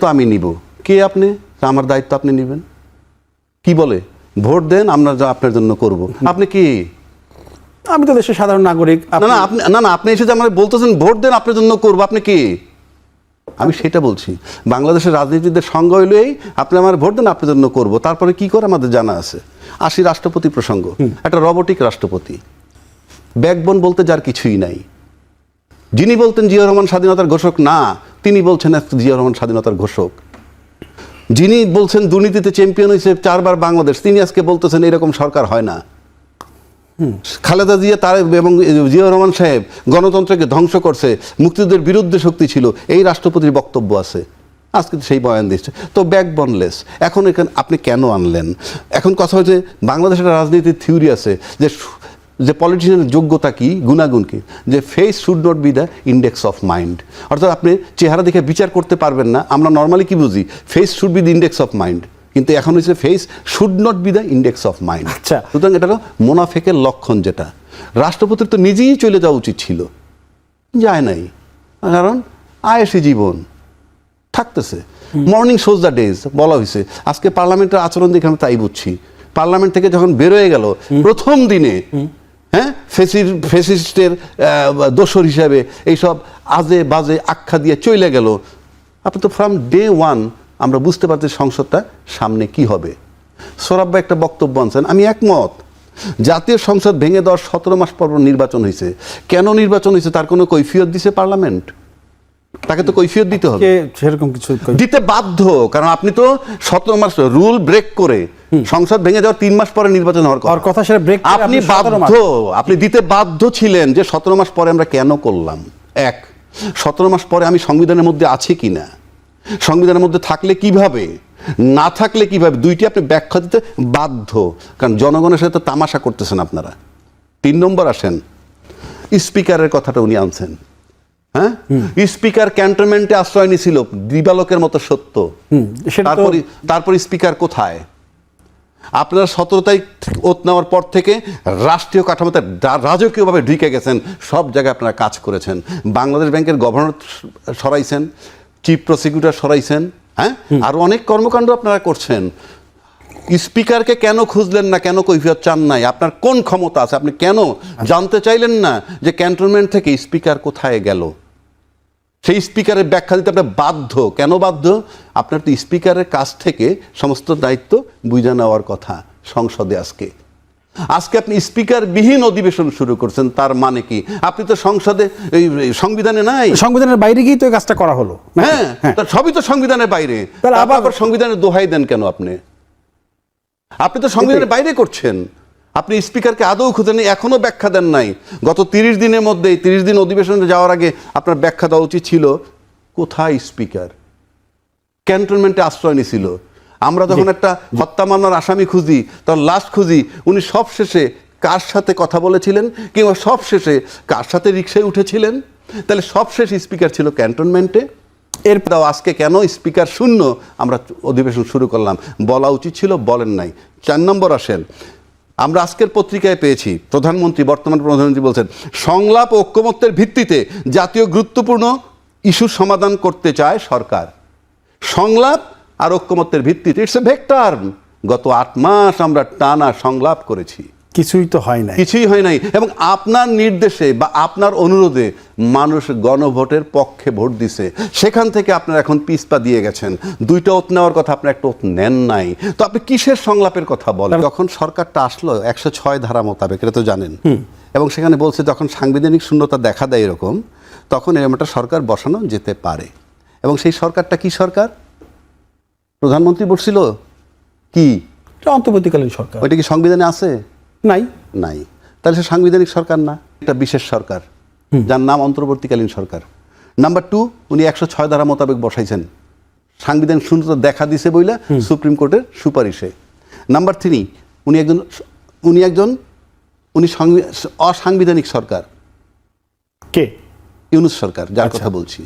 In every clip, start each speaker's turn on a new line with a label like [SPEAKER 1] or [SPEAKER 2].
[SPEAKER 1] তো আমি নিব। কে আপনি? আমার দায়িত্ব আপনি নেবেন? কি বলে ভোট দেন, আমরা যা আপনার জন্য করব। আপনি কি?
[SPEAKER 2] আমি তো দেশের সাধারণ নাগরিক।
[SPEAKER 1] না, আপনি এসে যে আমার বলতেছেন ভোট দেন আপনার জন্য করব, আপনি কি? আমি সেটা বলছি, বাংলাদেশের রাজনীতিদের সঙ্গ হইলেই আপনি আমার ভোট দেন আপনার জন্য করব। তারপরে কি করে আমাদের জানা আছে। আসি রাষ্ট্রপতি প্রসঙ্গ, একটা রোবটিক রাষ্ট্রপতি, ব্যাকবোন বলতে যার কিছুই নাই। যিনি বলতেন জিয়াউর রহমান স্বাধীনতার ঘোষক না, তিনি বলছেন জিয়াউর রহমান স্বাধীনতার ঘোষক। যিনি বলছেন দুর্নীতিতে চ্যাম্পিয়ন হয়েছে 4 বার বাংলাদেশ, তিনি আজকে বলতেছেন এরকম সরকার হয় না। খালেদা জিয়া তার এবং জিয়াউর রহমান সাহেব গণতন্ত্রকে ধ্বংস করছে, মুক্তিযুদ্ধের বিরুদ্ধে শক্তি ছিল, এই রাষ্ট্রপতির বক্তব্য আছে। আজকে সেই বয়ান দিচ্ছে তো ব্যাকবোনলেস। এখন এখানে আপনি কেন আনলেন? এখন কথা হচ্ছে বাংলাদেশের রাজনীতির থিওরি আছে যে পলিটিশিয়ানের যোগ্যতা কি, গুণাগুণ কি, যে face should not be the index of mind. অর্থাৎ আপনি চেহারা দেখে বিচার করতে পারবেন না। আমরা নর্মালি কি বুঝি, face should be the index of mind, কিন্তু এখন হচ্ছে face should not be the index of mind. সুতরাং এটা হলো মোনাফেকের লক্ষণ। যেটা রাষ্ট্রপতির তো নিজেই চলে যাওয়া উচিত ছিল, যায় নাই, কারণ আয়েসি জীবন থাকতেছে। মর্নিং শোজ দ্য ডেজ বলা হয়েছে। আজকে পার্লামেন্টের আচরণ দেখে আমি তাই বুঝছি। পার্লামেন্ট থেকে যখন বেরোয় গেল প্রথম দিনে, হ্যাঁ, ফেসিস্টের দোসর হিসাবে এইসব আজে বাজে আখ্যা দিয়ে চলে গেল। আপনি তো ফ্রম ডে ওয়ান আমরা বুঝতে পারছি সংসদটা সামনে কি হবে। সোহরাব ভাই একটা বক্তব্য আনছেন, আমি একমত। জাতীয় সংসদ ভেঙে দেওয়ার 17 মাস পর নির্বাচন হয়েছে। কেন নির্বাচন হয়েছে তার কোনো কৈফিয়ত দিছে পার্লামেন্ট? তাকে তো কৈফিয়ত দিতে হবে,
[SPEAKER 2] সেরকম কিছু
[SPEAKER 1] দিতে বাধ্য। কারণ আপনি তো 17 মাস রুল ব্রেক করে সংসদ ভেঙে যাওয়ার 3 মাস পরে নির্বাচন হওয়ার কথা, সেটা ব্রেক আপনি বাধ্য, আপনি দিতে বাধ্য ছিলেন। যে 17 মাস পরে আমরা কেন করলাম? 17 মাস পরে আমি সংবিধানের মধ্যে আছি কিনা, সংবিধানের মধ্যে থাকলে কিভাবে, না থাকলে কিভাবে, দুইটি আপনি ব্যাখ্যা দিতে বাধ্য। কারণ জনগণের সাথে তামাশা করতেছেন আপনারা। 3 নম্বর আসেন, স্পিকারের কথাটা উনি আনছেন। হ্যাঁ, স্পিকার ক্যান্টনমেন্টে আশ্রয় নিয়েছিল, দিবালোকের মতো সত্য। তারপর স্পিকার কোথায়? আপনারা 17 তারিখ ওত নেওয়ার পর থেকে রাষ্ট্রীয় কাঠামোতে রাজকীয়ভাবে ঢুকে গেছেন, সব জায়গায় আপনারা কাজ করেছেন। বাংলাদেশ ব্যাংকের গভর্নর সরাইছেন, চিফ প্রসিকিউটর সরাইছেন, হ্যাঁ, আরো অনেক কর্মকাণ্ড আপনারা করছেন। স্পিকারকে কেন খুঁজলেন না, কেন কৈফিয়ত চান নাই? আপনার কোন ক্ষমতা আছে? আপনি কেন জানতে চাইলেন না যে ক্যান্টনমেন্ট থেকে স্পিকার কোথায় গেল? সেই স্পিকারের ব্যাখ্যা দিতে আপনার বাধ্য। কেন বাধ্য? আপনার তো স্পিকারের কাছ থেকে সমস্ত দায়িত্ব বুঝে নেওয়ার কথা সংসদে। আজকে আপনি স্পিকার বিহীন অধিবেশন শুরু করছেন। তার মানে কি? আপনি তো সংসদে সংবিধানে নাই,
[SPEAKER 2] সংবিধানের বাইরে গিয়ে তো এই কাজটা করা হলো।
[SPEAKER 1] হ্যাঁ, সবই তো সংবিধানের বাইরে। আবার সংবিধানের দোহাই দেন কেন আপনি? আপনি তো সংবিধানের বাইরে করছেন। আপনি স্পিকারকে আদৌ খুঁজেন, এখনো ব্যাখ্যা দেন নাই। গত 30 দিনের মধ্যে, 30 দিন অধিবেশনে যাওয়ার আগে আপনার ব্যাখ্যা দেওয়া উচিত ছিল। কোথায় স্পিকার? ক্যান্টনমেন্টে আশ্রয় নিয়েছিল। আমরা যখন একটা হত্যা মামলার আসামি খুঁজি, তখন লাস্ট খুঁজি উনি সবশেষে কার সাথে কথা বলেছিলেন, কিংবা সবশেষে কার সাথে রিক্সায় উঠেছিলেন। তাহলে সবশেষ স্পিকার ছিল ক্যান্টনমেন্টে। এরপর আজকে কেন স্পিকার শূন্য আমরা অধিবেশন শুরু করলাম? বলা উচিত ছিল, বলেন নাই। 4 নম্বর আসেন, আমরা আজকের পত্রিকায় পেয়েছি প্রধানমন্ত্রী, বর্তমান প্রধানমন্ত্রী বলছেন সংলাপ ও ঐক্যমত্যের ভিত্তিতে জাতীয় গুরুত্বপূর্ণ ইস্যু সমাধান করতে চায় সরকার। সংলাপ আর ঐক্যমত্যের ভিত্তিতে, ইটস এ ভেগ টার্ম। গত 8 মাস আমরা টানা সংলাপ করেছি, কিছুই হয় নাই। এবং আপনার নির্দেশে বা আপনার অনুরোধে মানুষ গণভোটের পক্ষে ভোট দিছে। সেখান থেকে আপনারা এখন পিছপা দিয়ে গেছেন। 2টা ওত নেওয়ার কথা, আপনার একটা ওত নেন নাই। তো আপনি কিসের সংলাপের কথা বলেন? যখন সরকারটা আসলো 106 ধারা মোতাবেক, এটা তো জানেন, এবং সেখানে বলছে যখন সাংবিধানিক শূন্যতা দেখা দেয় এরকম, তখন এরকম একটা সরকার বসানো যেতে পারে। এবং সেই সরকারটা কি সরকার? প্রধানমন্ত্রী বলছিল কি?
[SPEAKER 2] অন্তর্বর্তীকালীন সরকার।
[SPEAKER 1] ওইটা কি সংবিধানে আছে? নাই। তাহলে সে সাংবিধানিক সরকার না, একটা বিশেষ সরকার যার নাম অন্তর্বর্তীকালীন সরকার। নাম্বার 2, উনি 106 ধারা মোতাবেক বসাইছেন, সাংবিধানিক শূন্যতা দেখা দিছে বইলা সুপ্রিম কোর্টের সুপারিশে। নাম্বার 3, উনি একজন অসাংবিধানিক সরকার। কে? ইউনূস সরকার, যার কথা বলছি।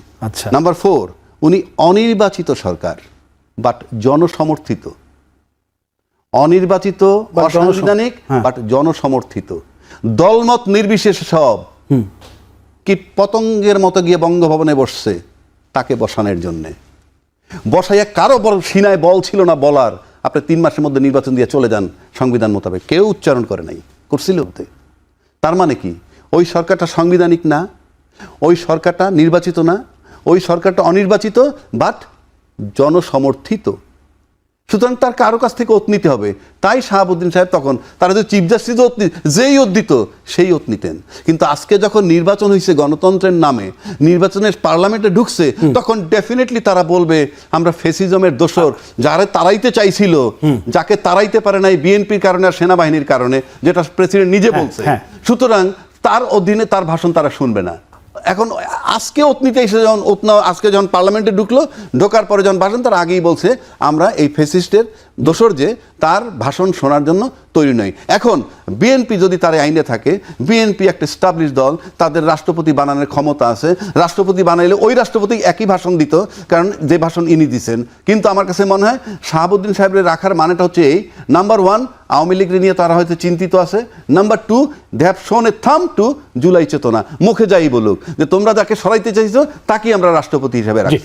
[SPEAKER 1] নাম্বার 4, উনি অনির্বাচিত সরকার, বাট জনসমর্থিত। অনির্বাচিত, অসাংবিধানিক, বাট জনসমর্থিত। দলমত নির্বিশেষে সব কীট পতঙ্গের মতো গিয়ে বঙ্গভবনে বসছে তাকে বসানোর জন্যে। বসাইয়া কারো বড় সিনায় বল ছিল না বলার আপনি 3 মাসের মধ্যে নির্বাচন দিয়ে চলে যান সংবিধান মোতাবেক, কেউ উচ্চারণ করে নাই, করছিল ওতে। তার মানে কি ওই সরকারটা সাংবিধানিক না, ওই সরকারটা নির্বাচিত না, ওই সরকারটা অনির্বাচিত বাট জনসমর্থিত। সুতরাং তার কারো কাছ থেকে ওত নিতে হবে। তাই শাহাবুদ্দিন সাহেব তখন তারা যে চিফ জাস্টিস যেই ওত দিত সেই ওত নিতেন। কিন্তু আজকে যখন নির্বাচন হয়েছে গণতন্ত্রের নামে, নির্বাচনের পার্লামেন্টে ঢুকছে, তখন ডেফিনেটলি তারা বলবে আমরা ফেসিজমের দোসর, যারা তাড়াইতে চাইছিল, যাকে তাড়াইতে পারে নাই বিএনপির কারণে আর সেনাবাহিনীর কারণে, যেটা প্রেসিডেন্ট নিজে বলছে। সুতরাং তার অধীনে তার ভাষণ তারা শুনবে না। এখন আজকে অতনিতে এসে যখন আজকে যখন পার্লামেন্টে ঢুকলো, ঢোকার পরে যখন ভাষণ, তার আগেই বলছে আমরা এই ফ্যাসিস্টের দোসর যে তার ভাষণ শোনার জন্য তৈরি নই। এখন বিএনপি যদি তার আইনে থাকে, বিএনপি একটা স্টাবলিশ দল, তাদের রাষ্ট্রপতি বানানোর ক্ষমতা আছে, রাষ্ট্রপতি বানাইলে ওই রাষ্ট্রপতি একই ভাষণ দিত, কারণ যে ভাষণ ইনি দিচ্ছেন। কিন্তু আমার কাছে মনে হয় শাহাবুদ্দিন সাহেবের রাখার মানেটা হচ্ছে এই, নাম্বার 1 আওয়ামী লীগ নিয়ে তারা হয়তো চিন্তিত আছে, নাম্বার 2 দে হ্যাভ শোন এ থাম টু জুলাই চেতনা, মুখে যাই বলুক যে তোমরা যাকে সরাইতে চাইছো তাকেই আমরা রাষ্ট্রপতি হিসেবে রাখি,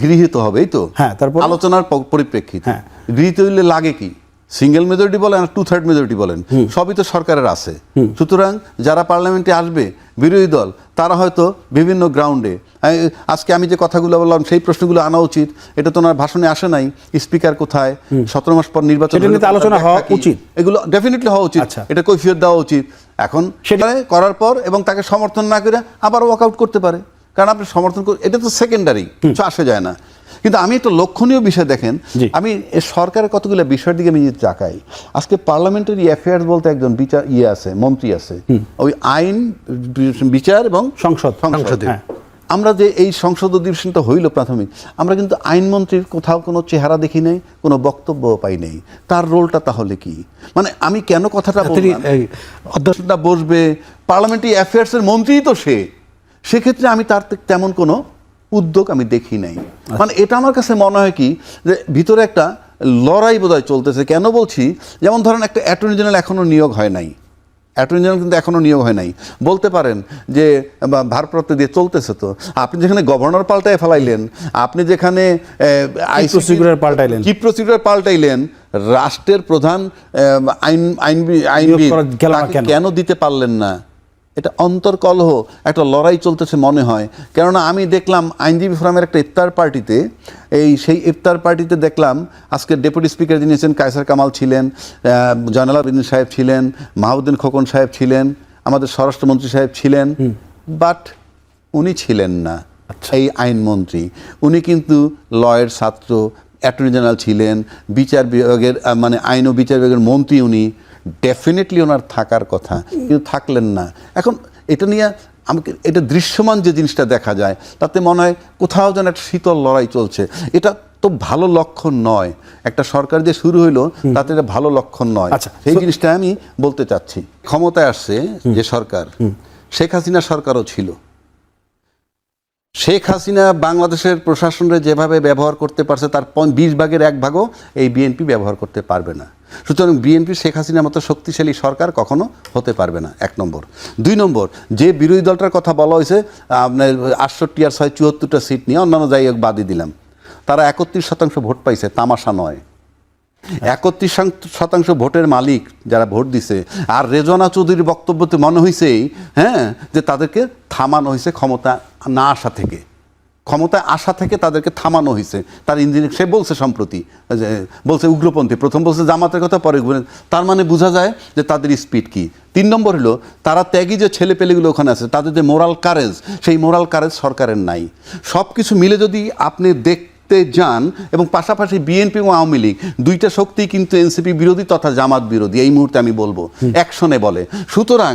[SPEAKER 1] গৃহীত হবে। এই তো
[SPEAKER 2] তারপর
[SPEAKER 1] আলোচনার পরিপ্রেক্ষিতে গৃহীত হইলে লাগে কি, সিঙ্গেল মেজরিটি বলেন আর 2/3 মেজরিটি বলেন, সবই তো সরকারের আছে। সুতরাং যারা পার্লামেন্টে আসবে বিরোধী দল, তারা হয়তো বিভিন্ন গ্রাউন্ডে, আজকে আমি যে কথাগুলো বললাম সেই প্রশ্নগুলো আনা উচিত, এটা তো ওনার ভাষণে আসে নাই। স্পিকার কোথায়, 17 মাস পর নির্বাচন,
[SPEAKER 2] আলোচনা হওয়া উচিত,
[SPEAKER 1] এগুলো ডেফিনেটলি হওয়া উচিত, এটা কৈফিয়ত দেওয়া উচিত। এখন সেটা করার পর এবং তাকে সমর্থন না করে আবার ওয়াক আউট করতে পারে, কারণ আপনি সমর্থন এটা তো সেকেন্ডারি, কিছু আসে যায় না। কিন্তু আমি একটা লক্ষণীয় বিষয় দেখেন, আমি সরকারের কতগুলো বিষয়ের দিকে আমি তাকাই। আজকে পার্লামেন্টারি অ্যাফেয়ার্স বলতে একজন বিচার আছে, মন্ত্রী আছে, ওই আইন বিচার এবং সংসদ। আমরা যে এই সংসদ অধিবেশনটা হইল প্রাথমিক, আমরা কিন্তু আইনমন্ত্রীর কোথাও কোনো চেহারা দেখি নাই, কোনো বক্তব্য পাই নাই। তার রোলটা তাহলে কি? মানে আমি কেন কথাটা বললাম, অধ্যক্ষটা বসবে, পার্লামেন্টারি অ্যাফেয়ার্সের মন্ত্রীই তো সে, সেক্ষেত্রে আমি তার তেমন কোনো উদ্যোগ আমি দেখি নাই। মানে এটা আমার কাছে মনে হয় কি, যে ভিতরে একটা লড়াই বোধহয় চলতেছে। কেন বলছি, যেমন ধরেন একটা অ্যাটর্নি জেনারেল এখনো নিয়োগ হয় নাই, অ্যাটর্নি জেনারেল কিন্তু এখনো নিয়োগ হয় নাই। বলতে পারেন যে ভারপ্রাপ্ত দিয়ে চলতেছে, তো আপনি যেখানে গভর্নর পাল্টায় ফেলাইলেন, আপনি যেখানে চিফ প্রসিকিউটর পাল্টাইলেন, রাষ্ট্রের প্রধান আইনবিদ কেন দিতে পারলেন না? এটা অন্তর্কলহ, একটা লড়াই চলতেছে মনে হয়। কেননা আমি দেখলাম আইনজীবী ফোরামের একটা ইফতার পার্টিতে, সেই ইফতার পার্টিতে দেখলাম আজকে ডেপুটি স্পিকার যিনি ছিলেন কায়সার কামাল ছিলেন, জয়নাল আবেদিন সাহেব ছিলেন, মাহবুদ্দিন খোকন সাহেব ছিলেন, আমাদের স্বরাষ্ট্রমন্ত্রী সাহেব ছিলেন, বাট উনি ছিলেন না এই আইনমন্ত্রী। উনি কিন্তু লয়ের ছাত্র, অ্যাটর্নি জেনারেল ছিলেন, বিচার বিভাগের মানে আইন ও বিচার বিভাগের মন্ত্রী উনি, ডেফিনেটলি ওনার থাকার কথা, কিন্তু থাকলেন না। এখন এটা নিয়ে আমাকে এটা দৃশ্যমান যে জিনিসটা দেখা যায়, তাতে মনে হয় কোথাও যেন একটা শীতল লড়াই চলছে। এটা তো ভালো লক্ষণ নয়। একটা সরকার যে শুরু হইলো, তাতে এটা ভালো লক্ষণ নয়। সেই জিনিসটা আমি বলতে চাচ্ছি। ক্ষমতায় আসছে যে সরকার, শেখ হাসিনা সরকারও ছিল। শেখ হাসিনা বাংলাদেশের প্রশাসনের যেভাবে ব্যবহার করতে পারছে, তার 20 ভাগের 1 ভাগও এই বিএনপি ব্যবহার করতে পারবে না। সুতরাং বিএনপি শেখ হাসিনার মতো শক্তিশালী সরকার কখনো হতে পারবে না, 1 নম্বর। 2 নম্বর, যে বিরোধী দলটার কথা বলা হয়েছে আপনার 68 আর 74টা সিট নিয়ে, অন্যান্য জায়গায় বাদই দিলাম, তারা 31% ভোট পাইছে, তামাশা নয়। 31% ভোটের মালিক যারা ভোট দিছে। আর রেজওয়ানা চৌধুরীর বক্তব্যতে মনে হয়েছেই যে তাদেরকে থামানো হয়েছে ক্ষমতা না আসা থেকে, ক্ষমতায় আসা থেকে তাদেরকে থামানো হয়েছে। তার ইঞ্জিনিয়ার সে বলছে সম্প্রতি, বলছে উগ্রপন্থী, প্রথম বলছে জামাতের কথা, পরে তার মানে বোঝা যায় যে তাদের স্পিড কি। 3 নম্বর হলো তারা ত্যাগী যে ছেলেপেলেগুলো ওখানে আছে, তাদের যে মোরাল কারেজ, সেই মোরাল কারেজ সরকারের নাই। সব কিছু মিলে যদি আপনি দেখতে যান, এবং পাশাপাশি বিএনপি এবং আওয়ামী লীগ দুইটা শক্তি কিন্তু এনসিপি বিরোধী তথা জামাত বিরোধী, এই মুহূর্তে আমি বলবো অ্যাকশনে বলে। সুতরাং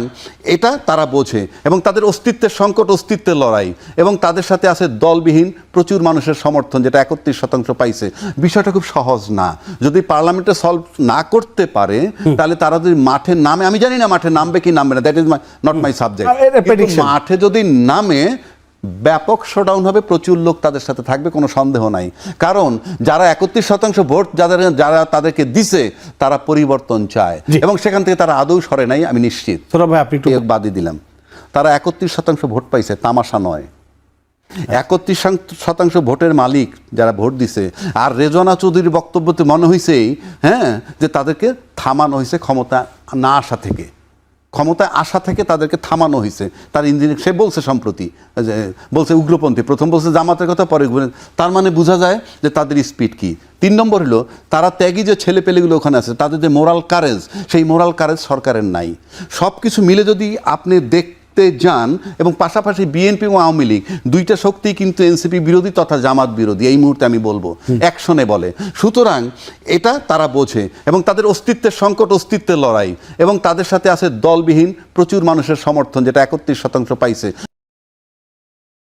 [SPEAKER 1] এটা তারা বোঝে, এবং তাদের অস্তিত্বের সংকট, অস্তিত্বের লড়াই, এবং তাদের সাথে আছে দলবিহীন প্রচুর মানুষের সমর্থন, যেটা 31% পাইছে। বিষয়টা খুব সহজ না। যদি পার্লামেন্টে সলভ না করতে পারে, তাহলে তারা যদি মাঠে নামে, আমি জানি না মাঠে নামবে কি নামবে না, that is not my subject. মাঠে যদি নামে, ব্যাপক শোডাউন হবে, প্রচুর লোক তাদের সাথে থাকবে, কোনো সন্দেহ নাই। কারণ যারা 31% ভোট যারা তাদেরকে দিছে, তারা পরিবর্তন চায়, এবং সেখান থেকে তারা আদৌ সরে নাই, আমি নিশ্চিত। বাদই দিলাম, তারা 31% ভোট পাইছে, তামাশা নয়। 31% ভোটের মালিক যারা ভোট দিছে, আর রেজওয়ানা চৌধুরীর বক্তব্যতে মনে হয়েছেই যে তাদেরকে থামানো হয়েছে ক্ষমতা না আসা থেকে, ক্ষমতায় আসা থেকে তাদেরকে থামানো হয়েছে। তার ইঞ্জিনিয়ার সে বলছে সম্প্রতি, যে বলছে উগ্রপন্থী, প্রথম বলছে জামাতের কথা, পরে তার মানে বোঝা যায় যে তাদের স্পিড কি। 3 নম্বর হলো তারা ত্যাগী যে ছেলেপেলেগুলো ওখানে আছে, তাদের যে মোরাল কারেজ, সেই মোরাল কারেজ সরকারের নাই। সব কিছু মিলে যদি আপনি দেখতে যান, এবং পাশাপাশি বিএনপি ও আওয়ামী লীগ দুইটা শক্তি কিন্তু এনসিপি বিরোধী তথা জামাত বিরোধী, এই মুহূর্তে আমি বলবো অ্যাকশনে বলে। সুতরাং এটা তারা বোঝে, এবং তাদের অস্তিত্বের সংকট, অস্তিত্বের লড়াই, এবং তাদের সাথে আছে দলবিহীন প্রচুর মানুষের সমর্থন, যেটা 31% পাইছে।